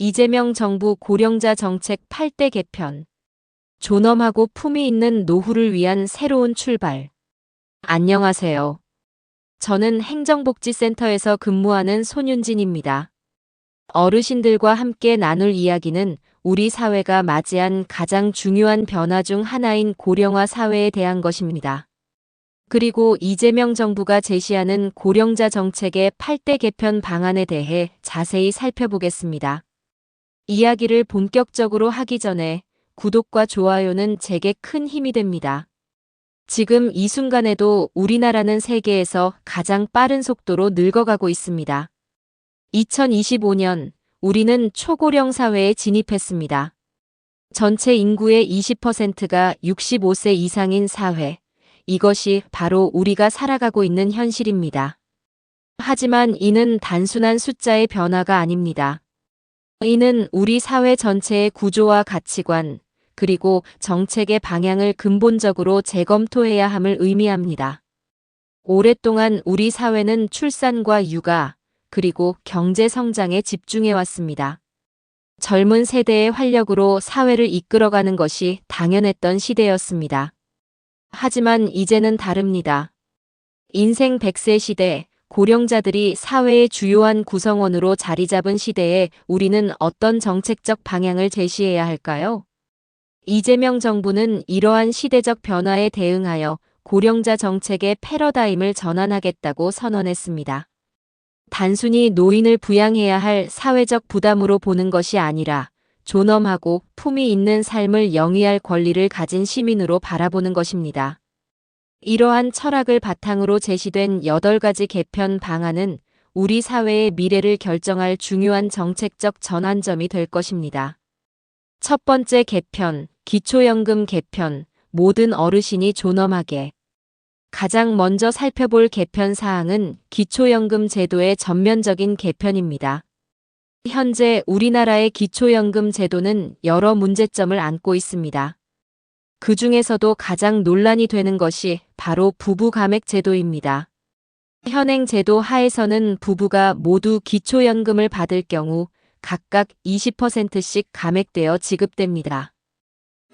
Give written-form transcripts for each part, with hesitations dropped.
이재명 정부 고령자 정책 8대 개편. 존엄하고 품위 있는 노후를 위한 새로운 출발. 안녕하세요. 저는 행정복지센터에서 근무하는 손윤진입니다. 어르신들과 함께 나눌 이야기는 우리 사회가 맞이한 가장 중요한 변화 중 하나인 고령화 사회에 대한 것입니다. 그리고 이재명 정부가 제시하는 고령자 정책의 8대 개편 방안에 대해 자세히 살펴보겠습니다. 이야기를 본격적으로 하기 전에 구독과 좋아요는 제게 큰 힘이 됩니다. 지금 이 순간에도 우리나라는 세계에서 가장 빠른 속도로 늙어가고 있습니다. 2025년 우리는 초고령 사회에 진입했습니다. 전체 인구의 20%가 65세 이상인 사회. 이것이 바로 우리가 살아가고 있는 현실입니다. 하지만 이는 단순한 숫자의 변화가 아닙니다. 이는 우리 사회 전체의 구조와 가치관, 그리고 정책의 방향을 근본적으로 재검토해야 함을 의미합니다. 오랫동안 우리 사회는 출산과 육아, 그리고 경제 성장에 집중해왔습니다. 젊은 세대의 활력으로 사회를 이끌어가는 것이 당연했던 시대였습니다. 하지만 이제는 다릅니다. 인생 100세 시대, 고령자들이 사회의 주요한 구성원으로 자리 잡은 시대에 우리는 어떤 정책적 방향을 제시해야 할까요? 이재명 정부는 이러한 시대적 변화에 대응하여 고령자 정책의 패러다임을 전환하겠다고 선언했습니다. 단순히 노인을 부양해야 할 사회적 부담으로 보는 것이 아니라 존엄하고 품위 있는 삶을 영위할 권리를 가진 시민으로 바라보는 것입니다. 이러한 철학을 바탕으로 제시된 8가지 개편 방안은 우리 사회의 미래를 결정할 중요한 정책적 전환점이 될 것입니다. 첫 번째 개편, 기초연금 개편, 모든 어르신이 존엄하게. 가장 먼저 살펴볼 개편 사항은 기초연금 제도의 전면적인 개편입니다. 현재 우리나라의 기초연금 제도는 여러 문제점을 안고 있습니다. 그 중에서도 가장 논란이 되는 것이 바로 부부감액 제도입니다. 현행 제도 하에서는 부부가 모두 기초연금을 받을 경우 각각 20%씩 감액되어 지급됩니다.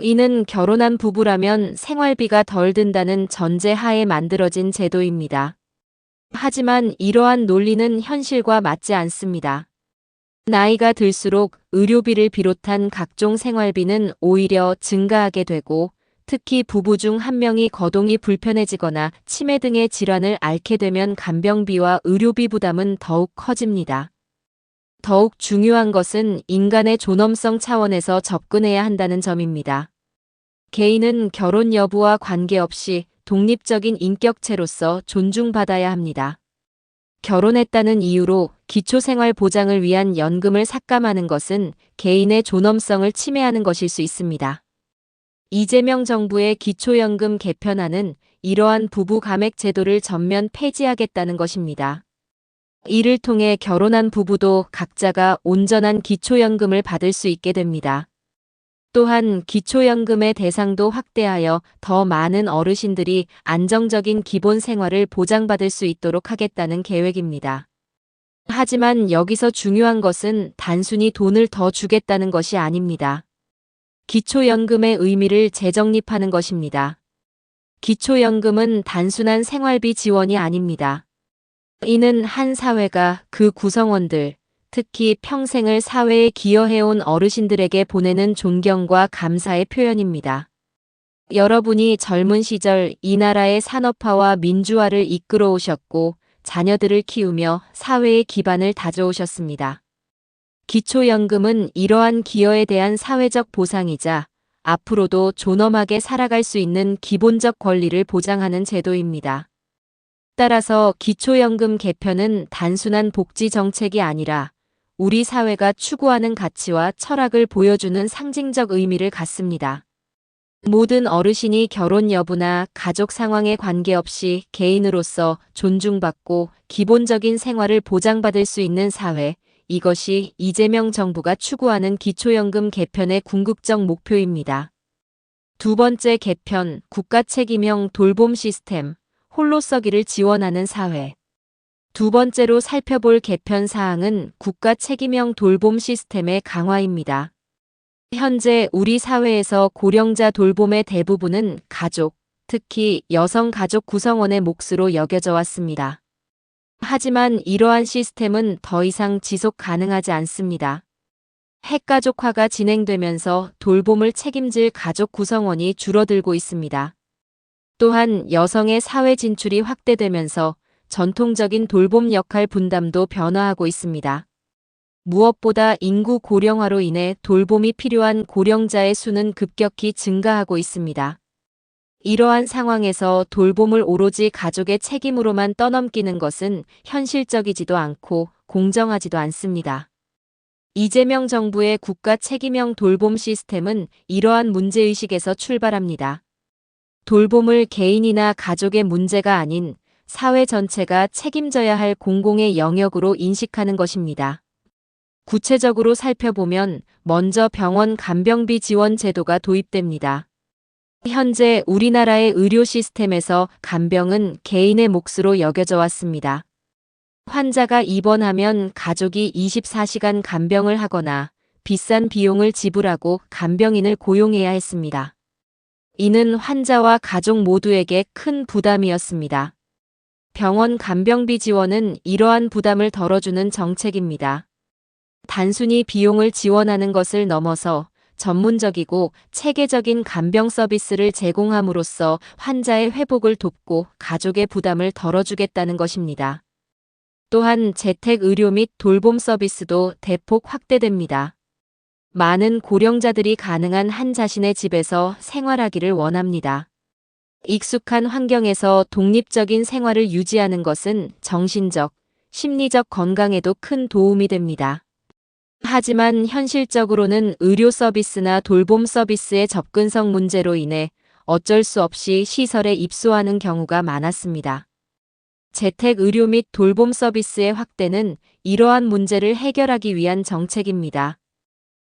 이는 결혼한 부부라면 생활비가 덜 든다는 전제 하에 만들어진 제도입니다. 하지만 이러한 논리는 현실과 맞지 않습니다. 나이가 들수록 의료비를 비롯한 각종 생활비는 오히려 증가하게 되고 특히 부부 중 한 명이 거동이 불편해지거나 치매 등의 질환을 앓게 되면 간병비와 의료비 부담은 더욱 커집니다. 더욱 중요한 것은 인간의 존엄성 차원에서 접근해야 한다는 점입니다. 개인은 결혼 여부와 관계없이 독립적인 인격체로서 존중받아야 합니다. 결혼했다는 이유로 기초생활보장을 위한 연금을 삭감하는 것은 개인의 존엄성을 침해하는 것일 수 있습니다. 이재명 정부의 기초연금 개편안은 이러한 부부 감액 제도를 전면 폐지하겠다는 것입니다. 이를 통해 결혼한 부부도 각자가 온전한 기초연금을 받을 수 있게 됩니다. 또한 기초연금의 대상도 확대하여 더 많은 어르신들이 안정적인 기본 생활을 보장받을 수 있도록 하겠다는 계획입니다. 하지만 여기서 중요한 것은 단순히 돈을 더 주겠다는 것이 아닙니다. 기초연금의 의미를 재정립하는 것입니다. 기초연금은 단순한 생활비 지원이 아닙니다. 이는 한 사회가 그 구성원들, 특히 평생을 사회에 기여해온 어르신들에게 보내는 존경과 감사의 표현입니다. 여러분이 젊은 시절 이 나라의 산업화와 민주화를 이끌어 오셨고 자녀들을 키우며 사회의 기반을 다져오셨습니다. 기초연금은 이러한 기여에 대한 사회적 보상이자 앞으로도 존엄하게 살아갈 수 있는 기본적 권리를 보장하는 제도입니다. 따라서 기초연금 개편은 단순한 복지 정책이 아니라 우리 사회가 추구하는 가치와 철학을 보여주는 상징적 의미를 갖습니다. 모든 어르신이 결혼 여부나 가족 상황에 관계없이 개인으로서 존중받고 기본적인 생활을 보장받을 수 있는 사회, 이것이 이재명 정부가 추구하는 기초연금 개편의 궁극적 목표입니다. 두 번째 개편, 국가 책임형 돌봄 시스템, 홀로 서기를 지원하는 사회. 두 번째로 살펴볼 개편 사항은 국가 책임형 돌봄 시스템의 강화입니다. 현재 우리 사회에서 고령자 돌봄의 대부분은 가족, 특히 여성 가족 구성원의 몫으로 여겨져 왔습니다. 하지만 이러한 시스템은 더 이상 지속 가능하지 않습니다. 핵가족화가 진행되면서 돌봄을 책임질 가족 구성원이 줄어들고 있습니다. 또한 여성의 사회 진출이 확대되면서 전통적인 돌봄 역할 분담도 변화하고 있습니다. 무엇보다 인구 고령화로 인해 돌봄이 필요한 고령자의 수는 급격히 증가하고 있습니다. 이러한 상황에서 돌봄을 오로지 가족의 책임으로만 떠넘기는 것은 현실적이지도 않고 공정하지도 않습니다. 이재명 정부의 국가 책임형 돌봄 시스템은 이러한 문제의식에서 출발합니다. 돌봄을 개인이나 가족의 문제가 아닌 사회 전체가 책임져야 할 공공의 영역으로 인식하는 것입니다. 구체적으로 살펴보면 먼저 병원 간병비 지원 제도가 도입됩니다. 현재 우리나라의 의료 시스템에서 간병은 개인의 몫으로 여겨져 왔습니다. 환자가 입원하면 가족이 24시간 간병을 하거나 비싼 비용을 지불하고 간병인을 고용해야 했습니다. 이는 환자와 가족 모두에게 큰 부담이었습니다. 병원 간병비 지원은 이러한 부담을 덜어주는 정책입니다. 단순히 비용을 지원하는 것을 넘어서 전문적이고 체계적인 간병 서비스를 제공함으로써 환자의 회복을 돕고 가족의 부담을 덜어주겠다는 것입니다. 또한 재택의료 및 돌봄 서비스도 대폭 확대됩니다. 많은 고령자들이 가능한 한 자신의 집에서 생활하기를 원합니다. 익숙한 환경에서 독립적인 생활을 유지하는 것은 정신적, 심리적 건강에도 큰 도움이 됩니다. 하지만 현실적으로는 의료 서비스나 돌봄 서비스의 접근성 문제로 인해 어쩔 수 없이 시설에 입소하는 경우가 많았습니다. 재택의료 및 돌봄 서비스의 확대는 이러한 문제를 해결하기 위한 정책입니다.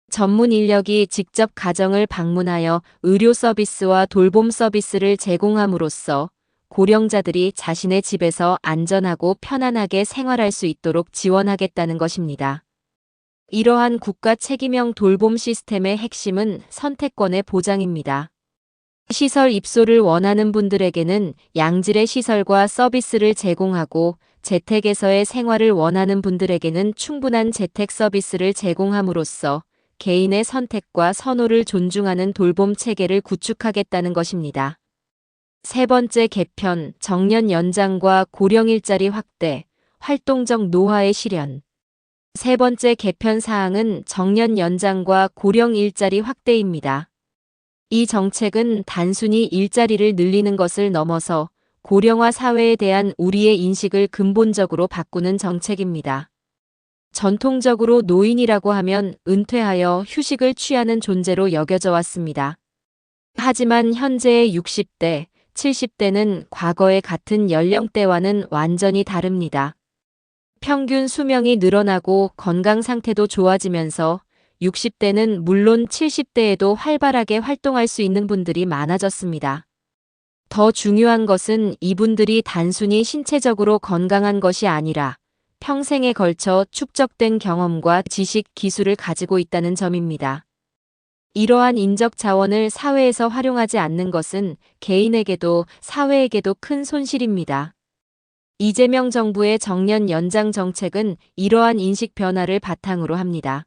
전문 인력이 직접 가정을 방문하여 의료 서비스와 돌봄 서비스를 제공함으로써 고령자들이 자신의 집에서 안전하고 편안하게 생활할 수 있도록 지원하겠다는 것입니다. 이러한 국가 책임형 돌봄 시스템의 핵심은 선택권의 보장입니다. 시설 입소를 원하는 분들에게는 양질의 시설과 서비스를 제공하고 재택에서의 생활을 원하는 분들에게는 충분한 재택 서비스를 제공함으로써 개인의 선택과 선호를 존중하는 돌봄 체계를 구축하겠다는 것입니다. 세 번째 개편, 정년 연장과 고령 일자리 확대, 활동적 노화의 실현. 세 번째 개편 사항은 정년 연장과 고령 일자리 확대입니다. 이 정책은 단순히 일자리를 늘리는 것을 넘어서 고령화 사회에 대한 우리의 인식을 근본적으로 바꾸는 정책입니다. 전통적으로 노인이라고 하면 은퇴하여 휴식을 취하는 존재로 여겨져 왔습니다. 하지만 현재의 60대, 70대는 과거의 같은 연령대와는 완전히 다릅니다. 평균 수명이 늘어나고 건강 상태도 좋아지면서 60대는 물론 70대에도 활발하게 활동할 수 있는 분들이 많아졌습니다. 더 중요한 것은 이분들이 단순히 신체적으로 건강한 것이 아니라 평생에 걸쳐 축적된 경험과 지식, 기술을 가지고 있다는 점입니다. 이러한 인적 자원을 사회에서 활용하지 않는 것은 개인에게도 사회에게도 큰 손실입니다. 이재명 정부의 정년 연장 정책은 이러한 인식 변화를 바탕으로 합니다.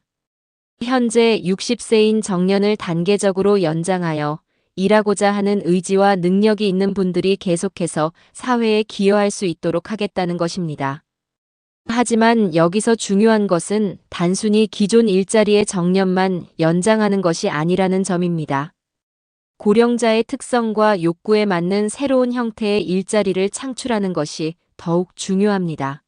현재 60세인 정년을 단계적으로 연장하여 일하고자 하는 의지와 능력이 있는 분들이 계속해서 사회에 기여할 수 있도록 하겠다는 것입니다. 하지만 여기서 중요한 것은 단순히 기존 일자리의 정년만 연장하는 것이 아니라는 점입니다. 고령자의 특성과 욕구에 맞는 새로운 형태의 일자리를 창출하는 것이 더욱 중요합니다.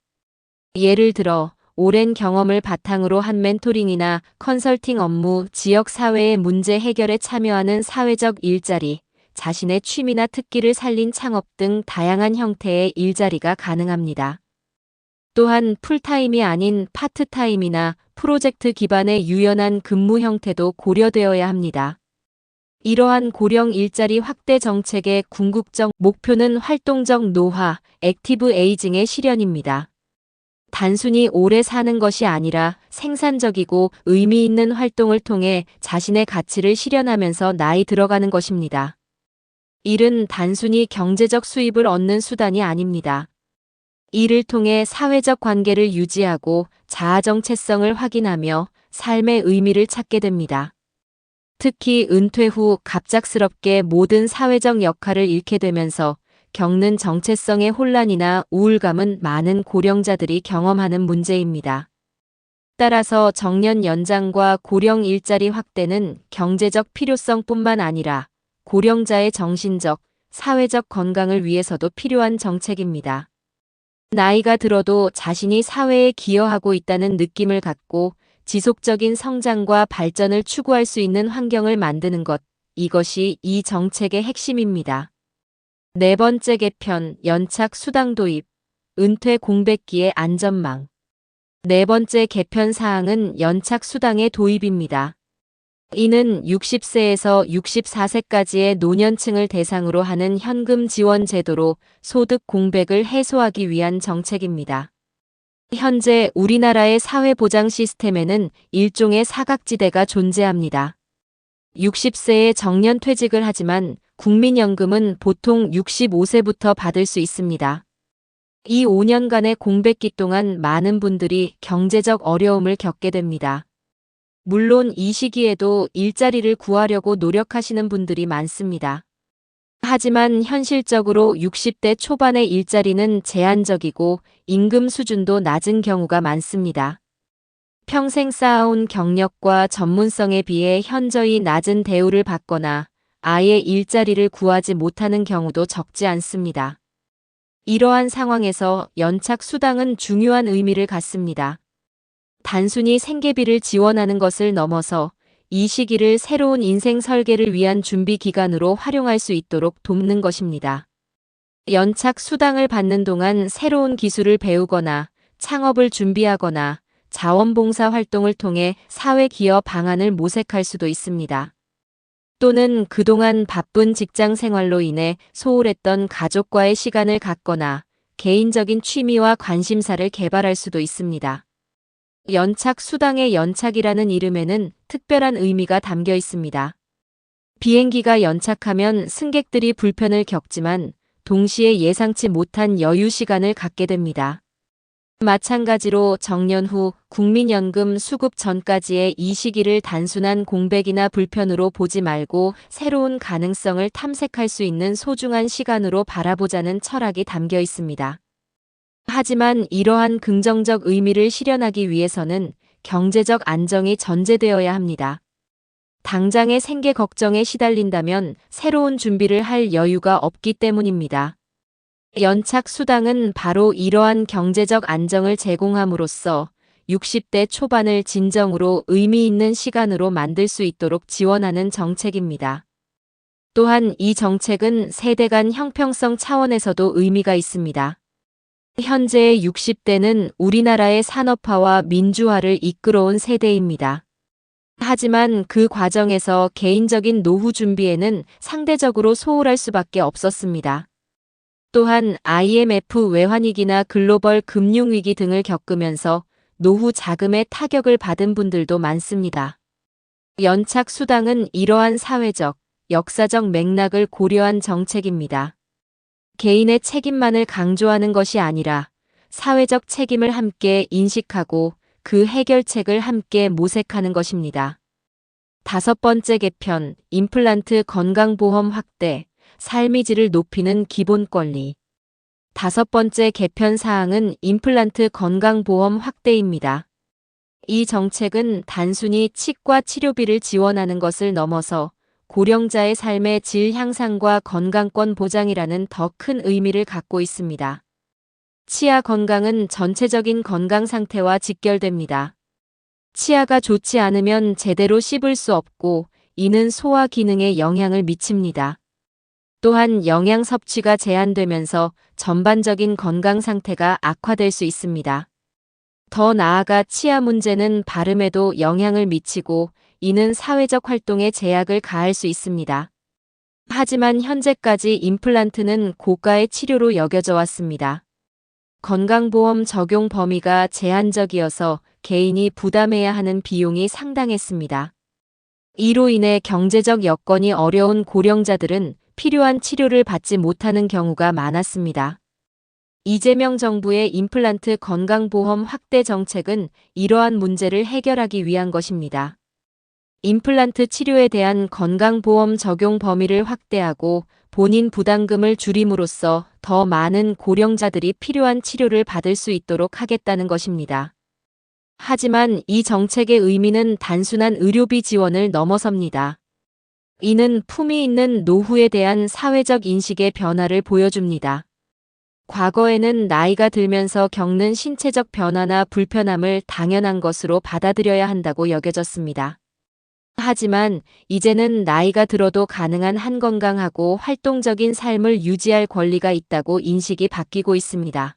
예를 들어 오랜 경험을 바탕으로 한 멘토링이나 컨설팅 업무, 지역 사회의 문제 해결에 참여하는 사회적 일자리, 자신의 취미나 특기를 살린 창업 등 다양한 형태의 일자리가 가능합니다. 또한 풀타임이 아닌 파트타임이나 프로젝트 기반의 유연한 근무 형태도 고려되어야 합니다. 이러한 고령 일자리 확대 정책의 궁극적 목표는 활동적 노화, 액티브 에이징의 실현입니다. 단순히 오래 사는 것이 아니라 생산적이고 의미 있는 활동을 통해 자신의 가치를 실현하면서 나이 들어가는 것입니다. 일은 단순히 경제적 수입을 얻는 수단이 아닙니다. 이를 통해 사회적 관계를 유지하고 자아 정체성을 확인하며 삶의 의미를 찾게 됩니다. 특히 은퇴 후 갑작스럽게 모든 사회적 역할을 잃게 되면서 겪는 정체성의 혼란이나 우울감은 많은 고령자들이 경험하는 문제입니다. 따라서 정년 연장과 고령 일자리 확대는 경제적 필요성뿐만 아니라 고령자의 정신적, 사회적 건강을 위해서도 필요한 정책입니다. 나이가 들어도 자신이 사회에 기여하고 있다는 느낌을 갖고 지속적인 성장과 발전을 추구할 수 있는 환경을 만드는 것, 이것이 이 정책의 핵심입니다. 네 번째 개편, 연착 수당 도입, 은퇴 공백기의 안전망. 네 번째 개편 사항은 연착 수당의 도입입니다. 이는 60세에서 64세까지의 노년층을 대상으로 하는 현금 지원 제도로 소득 공백을 해소하기 위한 정책입니다. 현재 우리나라의 사회보장 시스템에는 일종의 사각지대가 존재합니다. 60세에 정년퇴직을 하지만 국민연금은 보통 65세부터 받을 수 있습니다. 이 5년간의 공백기 동안 많은 분들이 경제적 어려움을 겪게 됩니다. 물론 이 시기에도 일자리를 구하려고 노력하시는 분들이 많습니다. 하지만 현실적으로 60대 초반의 일자리는 제한적이고 임금 수준도 낮은 경우가 많습니다. 평생 쌓아온 경력과 전문성에 비해 현저히 낮은 대우를 받거나 아예 일자리를 구하지 못하는 경우도 적지 않습니다. 이러한 상황에서 연착 수당은 중요한 의미를 갖습니다. 단순히 생계비를 지원하는 것을 넘어서 이 시기를 새로운 인생 설계를 위한 준비 기간으로 활용할 수 있도록 돕는 것입니다. 연착 수당을 받는 동안 새로운 기술을 배우거나 창업을 준비하거나 자원봉사 활동을 통해 사회 기여 방안을 모색할 수도 있습니다. 또는 그동안 바쁜 직장 생활로 인해 소홀했던 가족과의 시간을 갖거나 개인적인 취미와 관심사를 개발할 수도 있습니다. 연착 수당의 연착이라는 이름에는 특별한 의미가 담겨 있습니다. 비행기가 연착하면 승객들이 불편을 겪지만 동시에 예상치 못한 여유 시간을 갖게 됩니다. 마찬가지로 정년 후 국민연금 수급 전까지의 이 시기를 단순한 공백이나 불편으로 보지 말고 새로운 가능성을 탐색할 수 있는 소중한 시간으로 바라보자는 철학이 담겨 있습니다. 하지만 이러한 긍정적 의미를 실현하기 위해서는 경제적 안정이 전제되어야 합니다. 당장의 생계 걱정에 시달린다면 새로운 준비를 할 여유가 없기 때문입니다. 연착 수당은 바로 이러한 경제적 안정을 제공함으로써 60대 초반을 진정으로 의미 있는 시간으로 만들 수 있도록 지원하는 정책입니다. 또한 이 정책은 세대 간 형평성 차원에서도 의미가 있습니다. 현재의 60대는 우리나라의 산업화와 민주화를 이끌어온 세대입니다. 하지만 그 과정에서 개인적인 노후 준비에는 상대적으로 소홀할 수밖에 없었습니다. 또한 IMF 외환위기나 글로벌 금융위기 등을 겪으면서 노후 자금의 타격을 받은 분들도 많습니다. 연착 수당은 이러한 사회적, 역사적 맥락을 고려한 정책입니다. 개인의 책임만을 강조하는 것이 아니라 사회적 책임을 함께 인식하고 그 해결책을 함께 모색하는 것입니다. 다섯 번째 개편, 임플란트 건강보험 확대, 삶의 질을 높이는 기본 권리. 다섯 번째 개편 사항은 임플란트 건강보험 확대입니다. 이 정책은 단순히 치과 치료비를 지원하는 것을 넘어서 고령자의 삶의 질 향상과 건강권 보장이라는 더 큰 의미를 갖고 있습니다. 치아 건강은 전체적인 건강 상태와 직결됩니다. 치아가 좋지 않으면 제대로 씹을 수 없고 이는 소화 기능에 영향을 미칩니다. 또한 영양 섭취가 제한되면서 전반적인 건강 상태가 악화될 수 있습니다. 더 나아가 치아 문제는 발음에도 영향을 미치고 이는 사회적 활동에 제약을 가할 수 있습니다. 하지만 현재까지 임플란트는 고가의 치료로 여겨져 왔습니다. 건강보험 적용 범위가 제한적이어서 개인이 부담해야 하는 비용이 상당했습니다. 이로 인해 경제적 여건이 어려운 고령자들은 필요한 치료를 받지 못하는 경우가 많았습니다. 이재명 정부의 임플란트 건강보험 확대 정책은 이러한 문제를 해결하기 위한 것입니다. 임플란트 치료에 대한 건강보험 적용 범위를 확대하고 본인 부담금을 줄임으로써 더 많은 고령자들이 필요한 치료를 받을 수 있도록 하겠다는 것입니다. 하지만 이 정책의 의미는 단순한 의료비 지원을 넘어섭니다. 이는 품위 있는 노후에 대한 사회적 인식의 변화를 보여줍니다. 과거에는 나이가 들면서 겪는 신체적 변화나 불편함을 당연한 것으로 받아들여야 한다고 여겨졌습니다. 하지만 이제는 나이가 들어도 가능한 한 건강하고 활동적인 삶을 유지할 권리가 있다고 인식이 바뀌고 있습니다.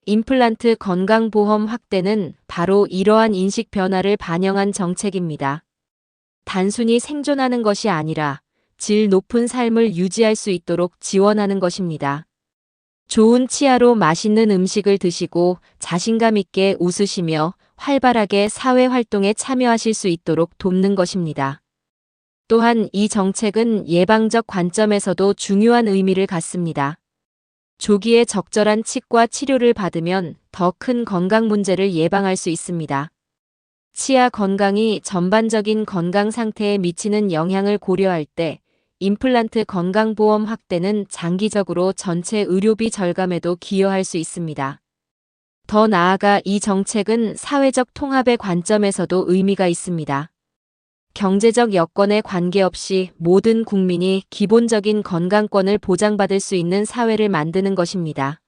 임플란트 건강보험 확대는 바로 이러한 인식 변화를 반영한 정책입니다. 단순히 생존하는 것이 아니라 질 높은 삶을 유지할 수 있도록 지원하는 것입니다. 좋은 치아로 맛있는 음식을 드시고 자신감 있게 웃으시며 활발하게 사회활동에 참여하실 수 있도록 돕는 것입니다. 또한 이 정책은 예방적 관점에서도 중요한 의미를 갖습니다. 조기에 적절한 치과 치료를 받으면 더 큰 건강 문제를 예방할 수 있습니다. 치아 건강이 전반적인 건강 상태에 미치는 영향을 고려할 때 임플란트 건강보험 확대는 장기적으로 전체 의료비 절감에도 기여할 수 있습니다. 더 나아가 이 정책은 사회적 통합의 관점에서도 의미가 있습니다. 경제적 여건에 관계없이 모든 국민이 기본적인 건강권을 보장받을 수 있는 사회를 만드는 것입니다.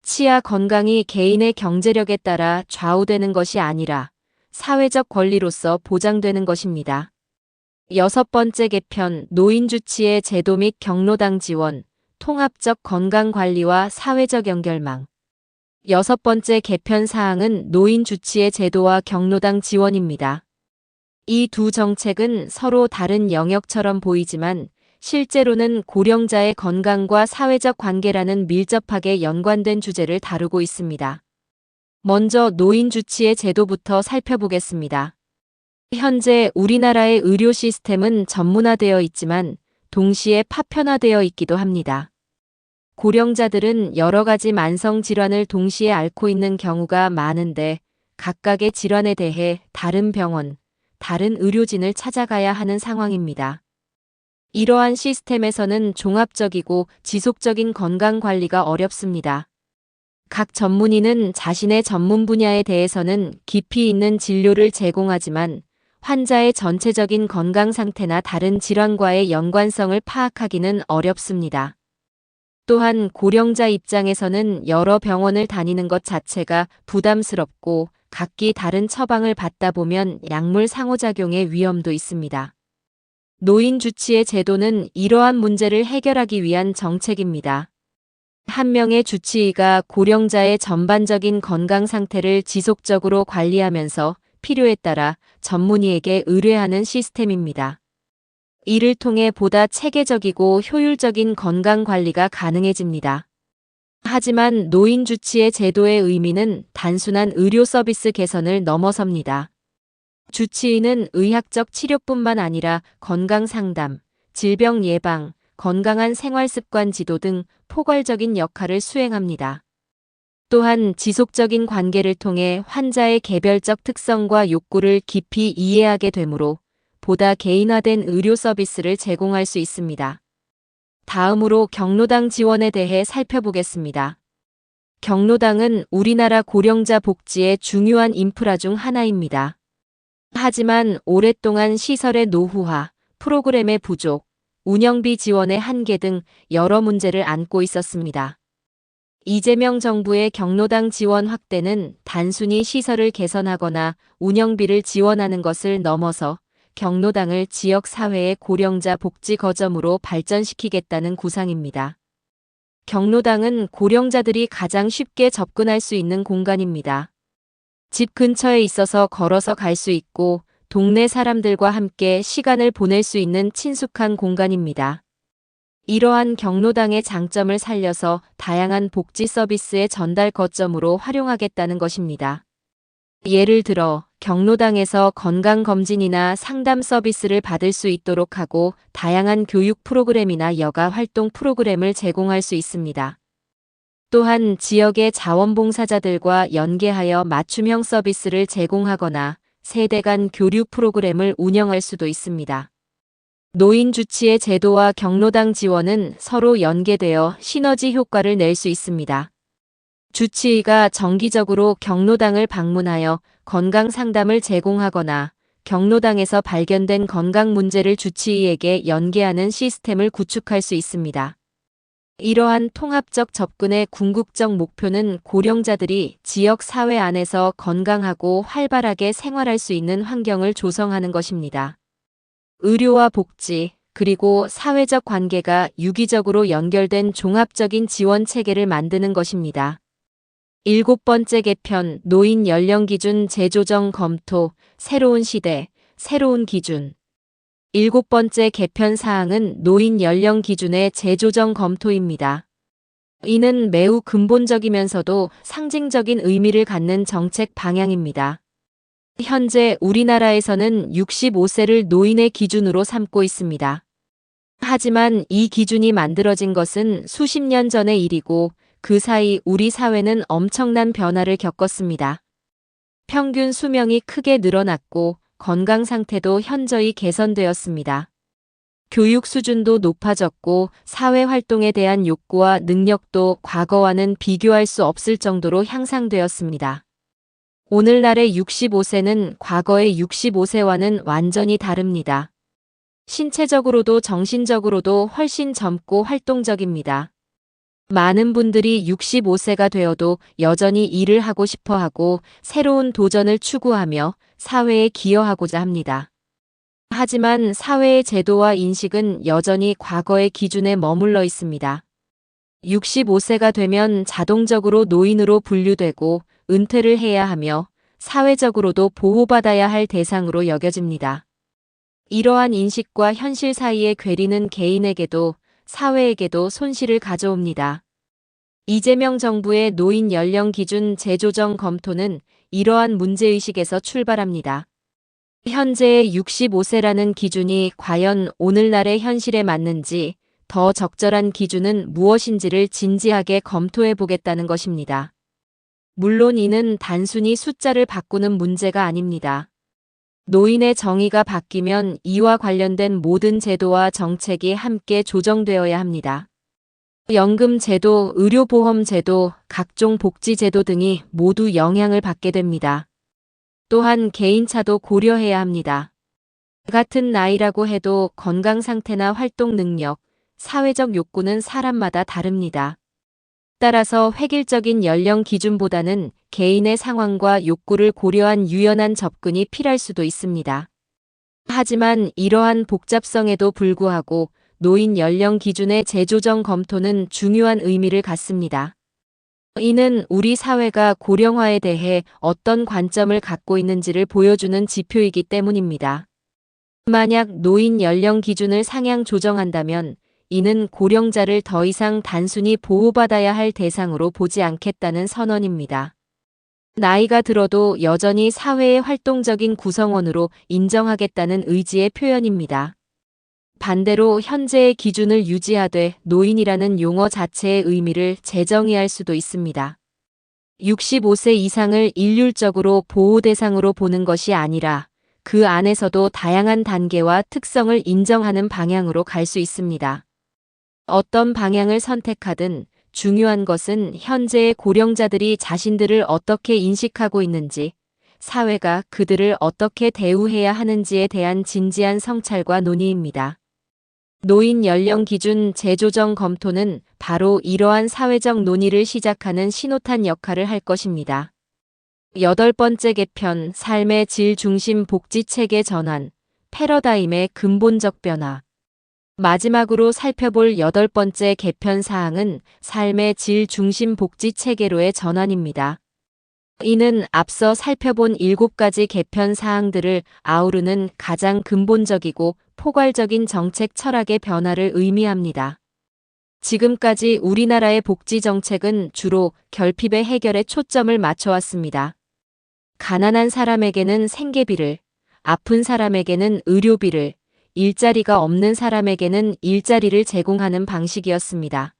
치아 건강이 개인의 경제력에 따라 좌우되는 것이 아니라 사회적 권리로서 보장되는 것입니다. 6번째 개편, 노인주치의 제도 및 경로당 지원, 통합적 건강관리와 사회적 연결망. 6번째 개편 사항은 노인주치의 제도와 경로당 지원입니다. 이 두 정책은 서로 다른 영역처럼 보이지만 실제로는 고령자의 건강과 사회적 관계라는 밀접하게 연관된 주제를 다루고 있습니다. 먼저 노인주치의 제도부터 살펴보겠습니다. 현재 우리나라의 의료 시스템은 전문화되어 있지만 동시에 파편화되어 있기도 합니다. 고령자들은 여러 가지 만성 질환을 동시에 앓고 있는 경우가 많은데 각각의 질환에 대해 다른 병원, 다른 의료진을 찾아가야 하는 상황입니다. 이러한 시스템에서는 종합적이고 지속적인 건강관리가 어렵습니다. 각 전문의는 자신의 전문 분야에 대해서는 깊이 있는 진료를 제공하지만 환자의 전체적인 건강 상태나 다른 질환과의 연관성을 파악하기는 어렵습니다. 또한 고령자 입장에서는 여러 병원을 다니는 것 자체가 부담스럽고 각기 다른 처방을 받다 보면 약물 상호작용의 위험도 있습니다. 노인주치의 제도는 이러한 문제를 해결하기 위한 정책입니다. 한 명의 주치의가 고령자의 전반적인 건강 상태를 지속적으로 관리하면서 필요에 따라 전문의에게 의뢰하는 시스템입니다. 이를 통해 보다 체계적이고 효율적인 건강 관리가 가능해집니다. 하지만 노인주치의 제도의 의미는 단순한 의료 서비스 개선을 넘어섭니다. 주치의는 의학적 치료뿐만 아니라 건강 상담, 질병 예방, 건강한 생활습관 지도 등 포괄적인 역할을 수행합니다. 또한 지속적인 관계를 통해 환자의 개별적 특성과 욕구를 깊이 이해하게 되므로 보다 개인화된 의료 서비스를 제공할 수 있습니다. 다음으로 경로당 지원에 대해 살펴보겠습니다. 경로당은 우리나라 고령자 복지의 중요한 인프라 중 하나입니다. 하지만 오랫동안 시설의 노후화, 프로그램의 부족, 운영비 지원의 한계 등 여러 문제를 안고 있었습니다. 이재명 정부의 경로당 지원 확대는 단순히 시설을 개선하거나 운영비를 지원하는 것을 넘어서 경로당을 지역 사회의 고령자 복지 거점으로 발전시키겠다는 구상입니다. 경로당은 고령자들이 가장 쉽게 접근할 수 있는 공간입니다. 집 근처에 있어서 걸어서 갈 수 있고 동네 사람들과 함께 시간을 보낼 수 있는 친숙한 공간입니다. 이러한 경로당의 장점을 살려서 다양한 복지 서비스의 전달 거점으로 활용하겠다는 것입니다. 예를 들어 경로당에서 건강검진이나 상담 서비스를 받을 수 있도록 하고 다양한 교육 프로그램이나 여가 활동 프로그램을 제공할 수 있습니다. 또한 지역의 자원봉사자들과 연계하여 맞춤형 서비스를 제공하거나 세대 간 교류 프로그램을 운영할 수도 있습니다. 노인 주치의 제도와 경로당 지원은 서로 연계되어 시너지 효과를 낼 수 있습니다. 주치의가 정기적으로 경로당을 방문하여 건강 상담을 제공하거나 경로당에서 발견된 건강 문제를 주치의에게 연계하는 시스템을 구축할 수 있습니다. 이러한 통합적 접근의 궁극적 목표는 고령자들이 지역 사회 안에서 건강하고 활발하게 생활할 수 있는 환경을 조성하는 것입니다. 의료와 복지, 그리고 사회적 관계가 유기적으로 연결된 종합적인 지원 체계를 만드는 것입니다. 7번째 개편, 노인 연령 기준 재조정 검토, 새로운 시대, 새로운 기준. 7번째 개편 사항은 노인 연령 기준의 재조정 검토입니다. 이는 매우 근본적이면서도 상징적인 의미를 갖는 정책 방향입니다. 현재 우리나라에서는 65세를 노인의 기준으로 삼고 있습니다. 하지만 이 기준이 만들어진 것은 수십 년 전의 일이고 그 사이 우리 사회는 엄청난 변화를 겪었습니다. 평균 수명이 크게 늘어났고 건강 상태도 현저히 개선되었습니다. 교육 수준도 높아졌고 사회 활동에 대한 욕구와 능력도 과거와는 비교할 수 없을 정도로 향상되었습니다. 오늘날의 65세는 과거의 65세와는 완전히 다릅니다. 신체적으로도 정신적으로도 훨씬 젊고 활동적입니다. 많은 분들이 65세가 되어도 여전히 일을 하고 싶어 하고 새로운 도전을 추구하며 사회에 기여하고자 합니다. 하지만 사회의 제도와 인식은 여전히 과거의 기준에 머물러 있습니다. 65세가 되면 자동적으로 노인으로 분류되고 은퇴를 해야 하며 사회적으로도 보호받아야 할 대상으로 여겨집니다. 이러한 인식과 현실 사이의 괴리는 개인에게도 사회에게도 손실을 가져옵니다. 이재명 정부의 노인 연령 기준 재조정 검토는 이러한 문제의식에서 출발합니다. 현재의 65세라는 기준이 과연 오늘날의 현실에 맞는지, 더 적절한 기준은 무엇인지를 진지하게 검토해 보겠다는 것입니다. 물론 이는 단순히 숫자를 바꾸는 문제가 아닙니다. 노인의 정의가 바뀌면 이와 관련된 모든 제도와 정책이 함께 조정되어야 합니다. 연금 제도, 의료보험 제도, 각종 복지 제도 등이 모두 영향을 받게 됩니다. 또한 개인차도 고려해야 합니다. 같은 나이라고 해도 건강 상태나 활동 능력, 사회적 욕구는 사람마다 다릅니다. 따라서 획일적인 연령 기준보다는 개인의 상황과 욕구를 고려한 유연한 접근이 필요할 수도 있습니다. 하지만 이러한 복잡성에도 불구하고 노인 연령 기준의 재조정 검토는 중요한 의미를 갖습니다. 이는 우리 사회가 고령화에 대해 어떤 관점을 갖고 있는지를 보여주는 지표이기 때문입니다. 만약 노인 연령 기준을 상향 조정한다면 이는 고령자를 더 이상 단순히 보호받아야 할 대상으로 보지 않겠다는 선언입니다. 나이가 들어도 여전히 사회의 활동적인 구성원으로 인정하겠다는 의지의 표현입니다. 반대로 현재의 기준을 유지하되 노인이라는 용어 자체의 의미를 재정의할 수도 있습니다. 65세 이상을 일률적으로 보호 대상으로 보는 것이 아니라 그 안에서도 다양한 단계와 특성을 인정하는 방향으로 갈 수 있습니다. 어떤 방향을 선택하든 중요한 것은 현재의 고령자들이 자신들을 어떻게 인식하고 있는지, 사회가 그들을 어떻게 대우해야 하는지에 대한 진지한 성찰과 논의입니다. 노인 연령 기준 재조정 검토는 바로 이러한 사회적 논의를 시작하는 신호탄 역할을 할 것입니다. 8번째 개편, 삶의 질 중심 복지 체계 전환, 패러다임의 근본적 변화. 마지막으로 살펴볼 8번째 개편 사항은 삶의 질 중심 복지 체계로의 전환입니다. 이는 앞서 살펴본 7가지 개편 사항들을 아우르는 가장 근본적이고 포괄적인 정책 철학의 변화를 의미합니다. 지금까지 우리나라의 복지 정책은 주로 결핍의 해결에 초점을 맞춰왔습니다. 가난한 사람에게는 생계비를, 아픈 사람에게는 의료비를, 일자리가 없는 사람에게는 일자리를 제공하는 방식이었습니다.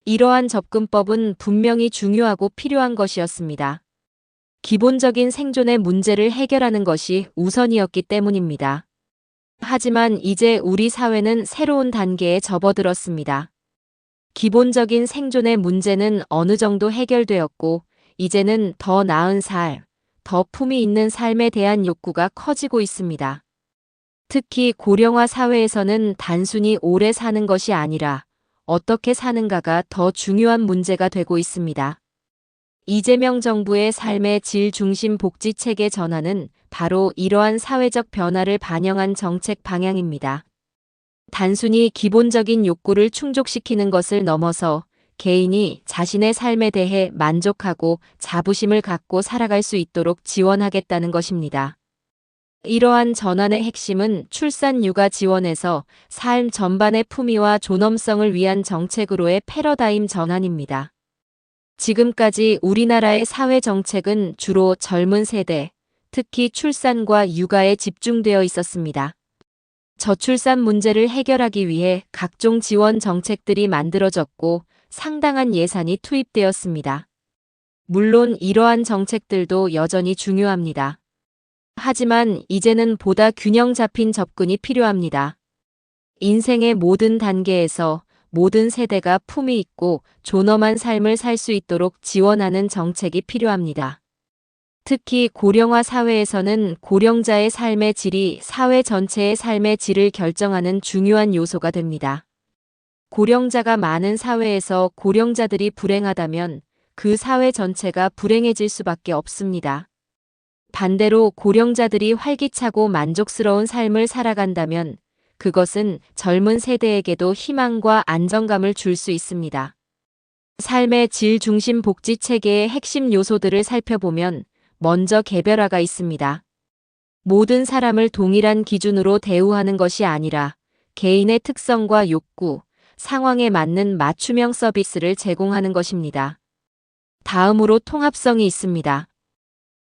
이러한 접근법은 분명히 중요하고 필요한 것이었습니다. 기본적인 생존의 문제를 해결하는 것이 우선이었기 때문입니다. 하지만 이제 우리 사회는 새로운 단계에 접어들었습니다. 기본적인 생존의 문제는 어느 정도 해결되었고, 이제는 더 나은 삶, 더 품위 있는 삶에 대한 욕구가 커지고 있습니다. 특히 고령화 사회에서는 단순히 오래 사는 것이 아니라 어떻게 사는가가 더 중요한 문제가 되고 있습니다. 이재명 정부의 삶의 질 중심 복지 체계 전환은 바로 이러한 사회적 변화를 반영한 정책 방향입니다. 단순히 기본적인 욕구를 충족시키는 것을 넘어서 개인이 자신의 삶에 대해 만족하고 자부심을 갖고 살아갈 수 있도록 지원하겠다는 것입니다. 이러한 전환의 핵심은 출산 육아 지원에서 삶 전반의 품위와 존엄성을 위한 정책으로의 패러다임 전환입니다. 지금까지 우리나라의 사회 정책은 주로 젊은 세대, 특히 출산과 육아에 집중되어 있었습니다. 저출산 문제를 해결하기 위해 각종 지원 정책들이 만들어졌고 상당한 예산이 투입되었습니다. 물론 이러한 정책들도 여전히 중요합니다. 하지만 이제는 보다 균형 잡힌 접근이 필요합니다. 인생의 모든 단계에서 모든 세대가 품위 있고 존엄한 삶을 살 수 있도록 지원하는 정책이 필요합니다. 특히 고령화 사회에서는 고령자의 삶의 질이 사회 전체의 삶의 질을 결정하는 중요한 요소가 됩니다. 고령자가 많은 사회에서 고령자들이 불행하다면 그 사회 전체가 불행해질 수밖에 없습니다. 반대로 고령자들이 활기차고 만족스러운 삶을 살아간다면 그것은 젊은 세대에게도 희망과 안정감을 줄 수 있습니다. 삶의 질 중심 복지 체계의 핵심 요소들을 살펴보면 먼저 개별화가 있습니다. 모든 사람을 동일한 기준으로 대우하는 것이 아니라 개인의 특성과 욕구, 상황에 맞는 맞춤형 서비스를 제공하는 것입니다. 다음으로 통합성이 있습니다.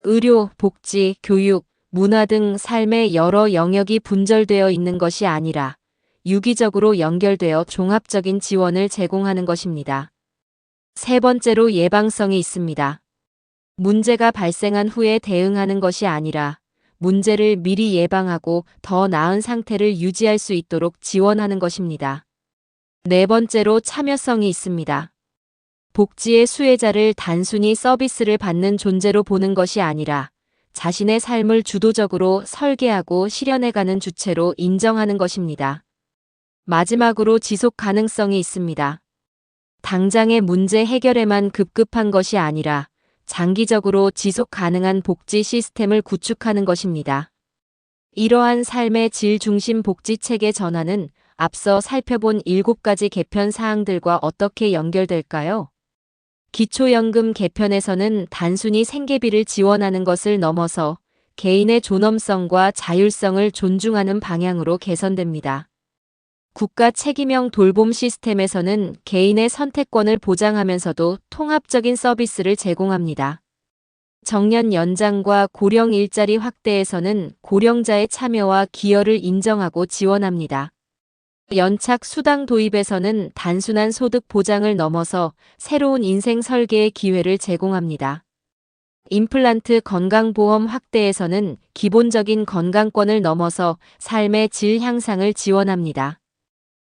의료, 복지, 교육, 문화 등 삶의 여러 영역이 분절되어 있는 것이 아니라 유기적으로 연결되어 종합적인 지원을 제공하는 것입니다. 세 번째로 예방성이 있습니다. 문제가 발생한 후에 대응하는 것이 아니라 문제를 미리 예방하고 더 나은 상태를 유지할 수 있도록 지원하는 것입니다. 네 번째로 참여성이 있습니다. 복지의 수혜자를 단순히 서비스를 받는 존재로 보는 것이 아니라 자신의 삶을 주도적으로 설계하고 실현해가는 주체로 인정하는 것입니다. 마지막으로 지속 가능성이 있습니다. 당장의 문제 해결에만 급급한 것이 아니라 장기적으로 지속 가능한 복지 시스템을 구축하는 것입니다. 이러한 삶의 질 중심 복지 체계 전환은 앞서 살펴본 7가지 개편 사항들과 어떻게 연결될까요? 기초연금 개편에서는 단순히 생계비를 지원하는 것을 넘어서 개인의 존엄성과 자율성을 존중하는 방향으로 개선됩니다. 국가 책임형 돌봄 시스템에서는 개인의 선택권을 보장하면서도 통합적인 서비스를 제공합니다. 정년 연장과 고령 일자리 확대에서는 고령자의 참여와 기여를 인정하고 지원합니다. 연착 수당 도입에서는 단순한 소득 보장을 넘어서 새로운 인생 설계의 기회를 제공합니다. 임플란트 건강보험 확대에서는 기본적인 건강권을 넘어서 삶의 질 향상을 지원합니다.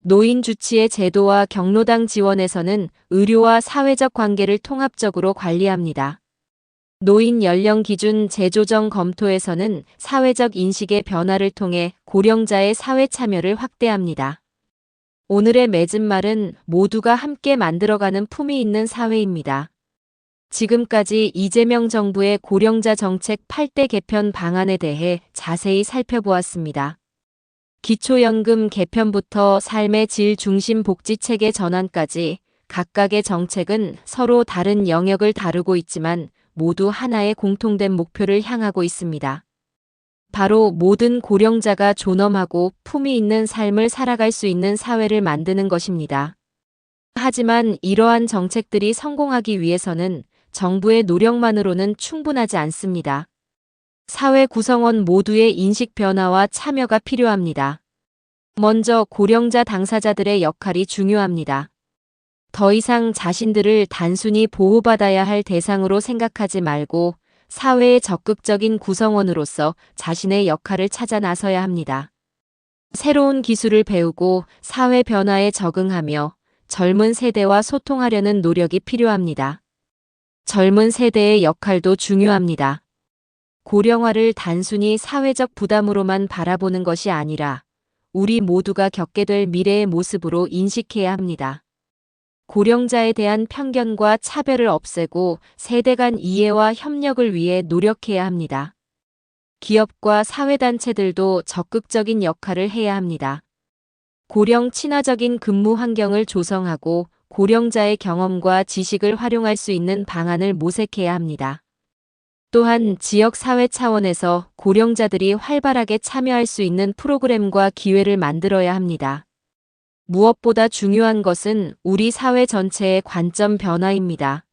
노인 주치의 제도와 경로당 지원에서는 의료와 사회적 관계를 통합적으로 관리합니다. 노인 연령 기준 재조정 검토에서는 사회적 인식의 변화를 통해 고령자의 사회 참여를 확대합니다. 오늘의 맺은 말은 모두가 함께 만들어가는 품위 있는 사회입니다. 지금까지 이재명 정부의 고령자 정책 8대 개편 방안에 대해 자세히 살펴보았습니다. 기초연금 개편부터 삶의 질 중심 복지체계 전환까지 각각의 정책은 서로 다른 영역을 다루고 있지만 모두 하나의 공통된 목표를 향하고 있습니다. 바로 모든 고령자가 존엄하고 품위 있는 삶을 살아갈 수 있는 사회를 만드는 것입니다. 하지만 이러한 정책들이 성공하기 위해서는 정부의 노력만으로는 충분하지 않습니다. 사회 구성원 모두의 인식 변화와 참여가 필요합니다. 먼저 고령자 당사자들의 역할이 중요합니다. 더 이상 자신들을 단순히 보호받아야 할 대상으로 생각하지 말고 사회의 적극적인 구성원으로서 자신의 역할을 찾아 나서야 합니다. 새로운 기술을 배우고 사회 변화에 적응하며 젊은 세대와 소통하려는 노력이 필요합니다. 젊은 세대의 역할도 중요합니다. 고령화를 단순히 사회적 부담으로만 바라보는 것이 아니라 우리 모두가 겪게 될 미래의 모습으로 인식해야 합니다. 고령자에 대한 편견과 차별을 없애고 세대 간 이해와 협력을 위해 노력해야 합니다. 기업과 사회단체들도 적극적인 역할을 해야 합니다. 고령 친화적인 근무 환경을 조성하고 고령자의 경험과 지식을 활용할 수 있는 방안을 모색해야 합니다. 또한 지역 사회 차원에서 고령자들이 활발하게 참여할 수 있는 프로그램과 기회를 만들어야 합니다. 무엇보다 중요한 것은 우리 사회 전체의 관점 변화입니다.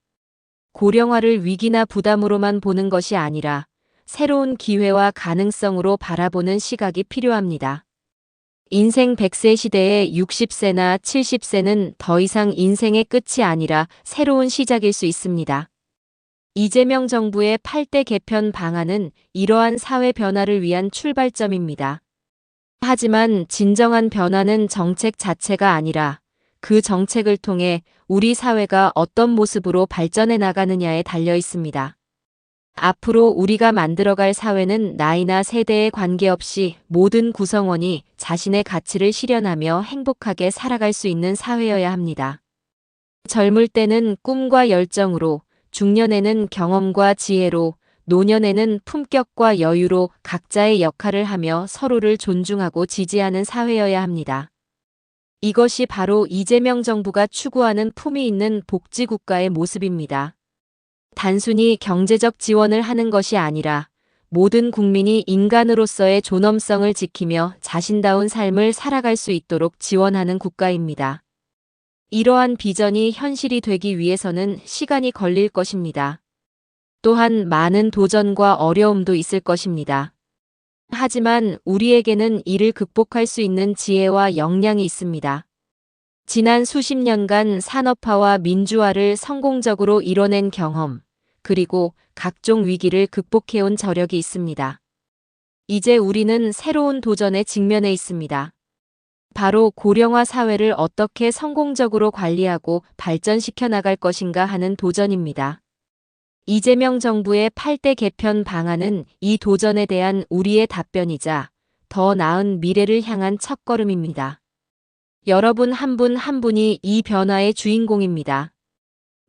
고령화를 위기나 부담으로만 보는 것이 아니라 새로운 기회와 가능성으로 바라보는 시각이 필요합니다. 인생 100세 시대의 60세나 70세는 더 이상 인생의 끝이 아니라 새로운 시작일 수 있습니다. 이재명 정부의 8대 개편 방안은 이러한 사회 변화를 위한 출발점입니다. 하지만 진정한 변화는 정책 자체가 아니라 그 정책을 통해 우리 사회가 어떤 모습으로 발전해 나가느냐에 달려 있습니다. 앞으로 우리가 만들어갈 사회는 나이나 세대에 관계없이 모든 구성원이 자신의 가치를 실현하며 행복하게 살아갈 수 있는 사회여야 합니다. 젊을 때는 꿈과 열정으로, 중년에는 경험과 지혜로, 노년에는 품격과 여유로 각자의 역할을 하며 서로를 존중하고 지지하는 사회여야 합니다. 이것이 바로 이재명 정부가 추구하는 품위 있는 복지국가의 모습입니다. 단순히 경제적 지원을 하는 것이 아니라 모든 국민이 인간으로서의 존엄성을 지키며 자신다운 삶을 살아갈 수 있도록 지원하는 국가입니다. 이러한 비전이 현실이 되기 위해서는 시간이 걸릴 것입니다. 또한 많은 도전과 어려움도 있을 것입니다. 하지만 우리에게는 이를 극복할 수 있는 지혜와 역량이 있습니다. 지난 수십 년간 산업화와 민주화를 성공적으로 이뤄낸 경험, 그리고 각종 위기를 극복해온 저력이 있습니다. 이제 우리는 새로운 도전에 직면해 있습니다. 바로 고령화 사회를 어떻게 성공적으로 관리하고 발전시켜 나갈 것인가 하는 도전입니다. 이재명 정부의 8대 개편 방안은 이 도전에 대한 우리의 답변이자 더 나은 미래를 향한 첫걸음입니다. 여러분 한 분 한 분이 이 변화의 주인공입니다.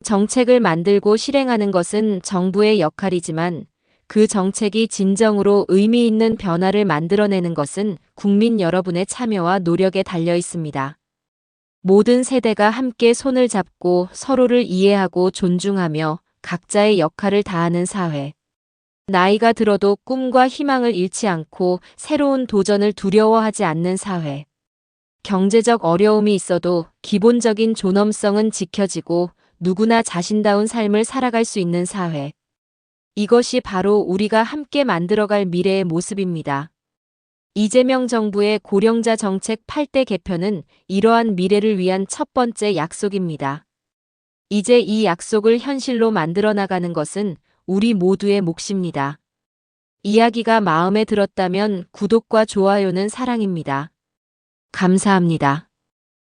정책을 만들고 실행하는 것은 정부의 역할이지만 그 정책이 진정으로 의미 있는 변화를 만들어내는 것은 국민 여러분의 참여와 노력에 달려 있습니다. 모든 세대가 함께 손을 잡고 서로를 이해하고 존중하며 각자의 역할을 다하는 사회. 나이가 들어도 꿈과 희망을 잃지 않고 새로운 도전을 두려워하지 않는 사회. 경제적 어려움이 있어도 기본적인 존엄성은 지켜지고 누구나 자신다운 삶을 살아갈 수 있는 사회. 이것이 바로 우리가 함께 만들어갈 미래의 모습입니다. 이재명 정부의 고령자 정책 8대 개편은 이러한 미래를 위한 첫 번째 약속입니다. 이제 이 약속을 현실로 만들어 나가는 것은 우리 모두의 몫입니다. 이야기가 마음에 들었다면 구독과 좋아요는 사랑입니다. 감사합니다.